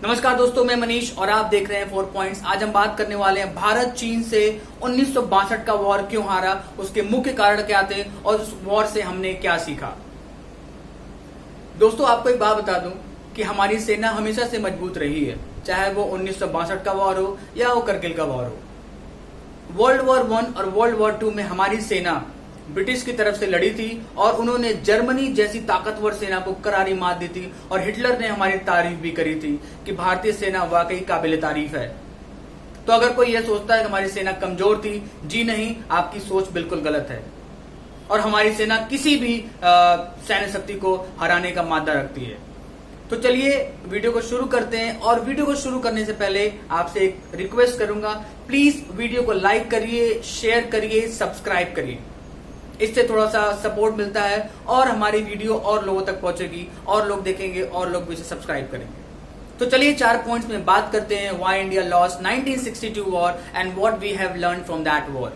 नमस्कार दोस्तों, मैं मनीष और आप देख रहे हैं 4 पॉइंट्स। आज हम बात करने वाले हैं भारत चीन से 1962 का वॉर क्यों हारा, उसके मुख्य कारण क्या थे और उस वॉर से हमने क्या सीखा। दोस्तों, आपको एक बात बता दूं कि हमारी सेना हमेशा से मजबूत रही है, चाहे वो 1962 का वॉर हो या वो करगिल का वॉर हो। वर्ल्ड वॉर 1 और वर्ल्ड वॉर 2 में हमारी सेना ब्रिटिश की तरफ से लड़ी थी और उन्होंने जर्मनी जैसी ताकतवर सेना को करारी मात दी थी और हिटलर ने हमारी तारीफ भी करी थी कि भारतीय सेना वाकई काबिल तारीफ है। तो अगर कोई यह सोचता है कि हमारी सेना कमजोर थी, जी नहीं, आपकी सोच बिल्कुल गलत है और हमारी सेना किसी भी सैन्य शक्ति को हराने का मादा रखती है। तो चलिए वीडियो को शुरू करते हैं और वीडियो को शुरू करने से पहले आपसे एक रिक्वेस्ट करूंगा, प्लीज वीडियो को लाइक करिए, शेयर करिए, सब्सक्राइब करिए। इससे थोड़ा सा सपोर्ट मिलता है और हमारी वीडियो और लोगों तक पहुंचेगी और लोग देखेंगे और लोग भी इसे सब्सक्राइब करेंगे। तो चलिए 4 पॉइंट्स में बात करते हैं why India lost 1962 war and what we have learn from that war.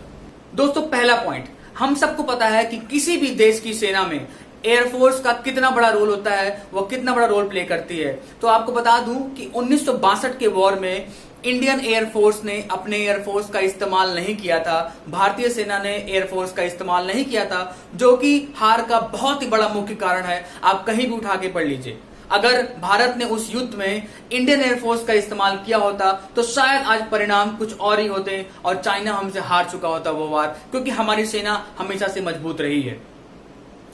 दोस्तों, पहला पॉइंट, हम सबको पता है कि किसी भी देश की सेना में एयरफोर्स का कितना बड़ा रोल होता है, वो कितना बड़ा रोल प्ले करती है। तो आपको बता दूं कि 1962 के वॉर में इंडियन एयरफोर्स ने अपने एयरफोर्स का इस्तेमाल नहीं किया था, भारतीय सेना ने एयरफोर्स का इस्तेमाल नहीं किया था, जो कि हार का बहुत ही बड़ा मुख्य कारण है। आप कहीं भी उठा के पढ़ लीजिए। अगर भारत ने उस युद्ध में इंडियन एयरफोर्स का इस्तेमाल किया होता तो शायद आज परिणाम कुछ और ही होते और चाइना हमसे हार चुका होता वो वार, क्योंकि हमारी सेना हमेशा से मजबूत रही है।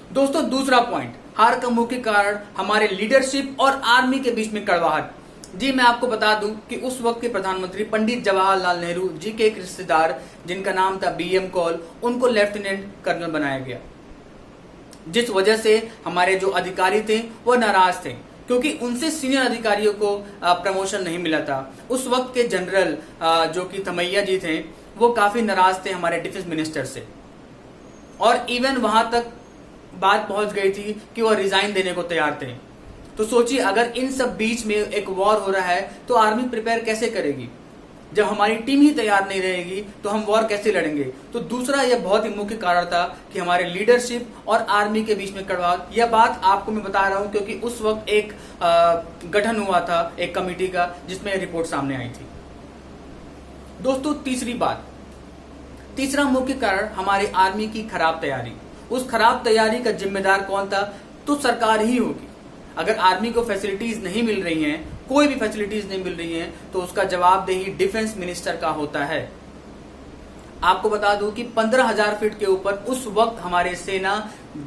दोस्तों, दूसरा पॉइंट, हार का मुख्य कारण हमारे लीडरशिप और आर्मी के बीच में कड़वाहट। जी, मैं आपको बता दूं कि उस वक्त के प्रधानमंत्री पंडित जवाहरलाल नेहरू जी के एक रिश्तेदार जिनका नाम था बीएम कौल, उनको लेफ्टिनेंट कर्नल बनाया गया, जिस वजह से हमारे जो अधिकारी थे वो नाराज थे क्योंकि उनसे सीनियर अधिकारियों को प्रमोशन नहीं मिला था। उस वक्त के जनरल जो कि थमैया जी थे, वो काफी नाराज थे हमारे डिफेंस मिनिस्टर से और इवन वहां तक बात पहुंच गई थी कि वो रिजाइन देने को तैयार थे। तो सोचिए, अगर इन सब बीच में एक वॉर हो रहा है तो आर्मी प्रिपेयर कैसे करेगी? जब हमारी टीम ही तैयार नहीं रहेगी तो हम वॉर कैसे लड़ेंगे? तो दूसरा यह बहुत ही मुख्य कारण था कि हमारे लीडरशिप और आर्मी के बीच में कड़वाहट। यह बात आपको मैं बता रहा हूं क्योंकि उस वक्त एक गठन हुआ था एक कमेटी का, जिसमें रिपोर्ट सामने आई थी। दोस्तों, तीसरा मुख्य कारण हमारी आर्मी की खराब तैयारी। उस खराब तैयारी का जिम्मेदार कौन था? तो सरकार ही होगी। अगर आर्मी को फैसिलिटीज नहीं मिल रही हैं, कोई भी फैसिलिटीज नहीं मिल रही हैं, तो उसका जवाबदेही डिफेंस मिनिस्टर का होता है। आपको बता दूं कि 15,000 फीट के ऊपर उस वक्त हमारे सेना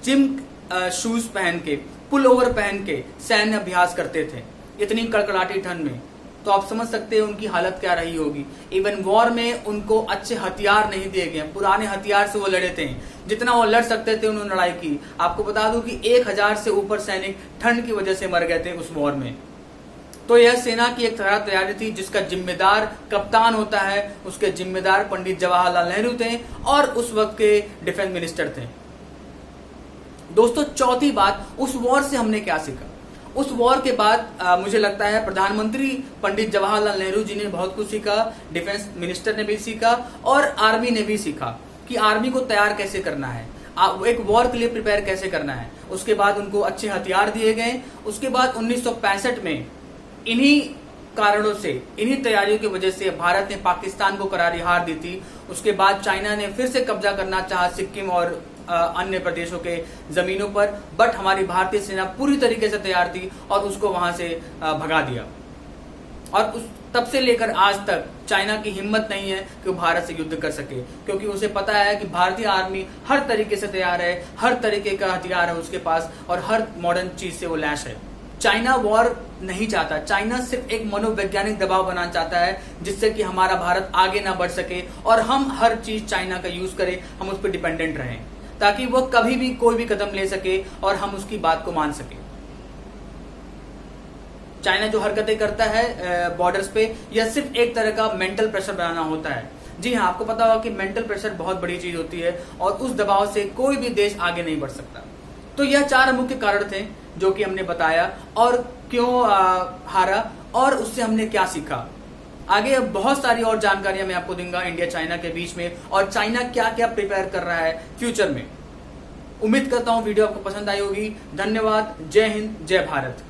जिम शूज पहन के, पुल ओवर पहन के सैन्य अभ्यास करते थे, इतनी कड़कड़ाटी ठंड में। तो आप समझ सकते हैं उनकी हालत क्या रही होगी। इवन वॉर में उनको अच्छे हथियार नहीं दिए गए, पुराने हथियार से वो लड़े थे, जितना वो लड़ सकते थे उन्होंने लड़ाई की। आपको बता दूं कि 1,000 से ऊपर सैनिक ठंड की वजह से मर गए थे उस वॉर में। तो यह सेना की एक खराब तैयारी थी, जिसका जिम्मेदार कप्तान होता है, उसके जिम्मेदार पंडित जवाहरलाल नेहरू थे और उस वक्त के डिफेंस मिनिस्टर थे। दोस्तों, चौथी बात, उस वॉर से हमने क्या सीखा? उस वॉर के बाद मुझे लगता है प्रधानमंत्री पंडित जवाहरलाल नेहरू जी ने बहुत कुछ सीखा, डिफेंस मिनिस्टर ने भी सीखा और आर्मी ने भी सीखा कि आर्मी को तैयार कैसे करना है, एक वॉर के लिए प्रिपेयर कैसे करना है। उसके बाद उनको अच्छे हथियार दिए गए। उसके बाद 1965 में इन्हीं कारणों से, इन्हीं तैयारियों की वजह से भारत ने पाकिस्तान को करारी हार दी थी। उसके बाद चाइना ने फिर से कब्जा करना चाहा सिक्किम और अन्य प्रदेशों के जमीनों पर, बट हमारी भारतीय सेना पूरी तरीके से तैयार थी और उसको वहां से भगा दिया। और तब से लेकर आज तक चाइना की हिम्मत नहीं है कि वो भारत से युद्ध कर सके, क्योंकि उसे पता है कि भारतीय आर्मी हर तरीके से तैयार है, हर तरीके का हथियार है उसके पास और हर मॉडर्न चीज से वो लैस है। चाइना वॉर नहीं चाहता, चाइना सिर्फ एक मनोवैज्ञानिक दबाव बनाना चाहता है जिससे कि हमारा भारत आगे ना बढ़ सके और हम हर चीज चाइना का यूज करें, हम उस पर डिपेंडेंट रहें, ताकि वो कभी भी कोई भी कदम ले सके और हम उसकी बात को मान सके। चाइना जो हरकतें करता है बॉर्डर्स पे, यह सिर्फ एक तरह का मेंटल प्रेशर बनाना होता है। जी हाँ, आपको पता होगा कि मेंटल प्रेशर बहुत बड़ी चीज होती है और उस दबाव से कोई भी देश आगे नहीं बढ़ सकता। तो यह 4 मुख्य कारण थे जो कि हमने बताया और क्यों हारा और उससे हमने क्या सीखा। आगे बहुत सारी और जानकारियां मैं आपको दूंगा इंडिया चाइना के बीच में और चाइना क्या क्या प्रिपेयर कर रहा है फ्यूचर में। उम्मीद करता हूं वीडियो आपको पसंद आई होगी। धन्यवाद। जय हिंद, जय भारत।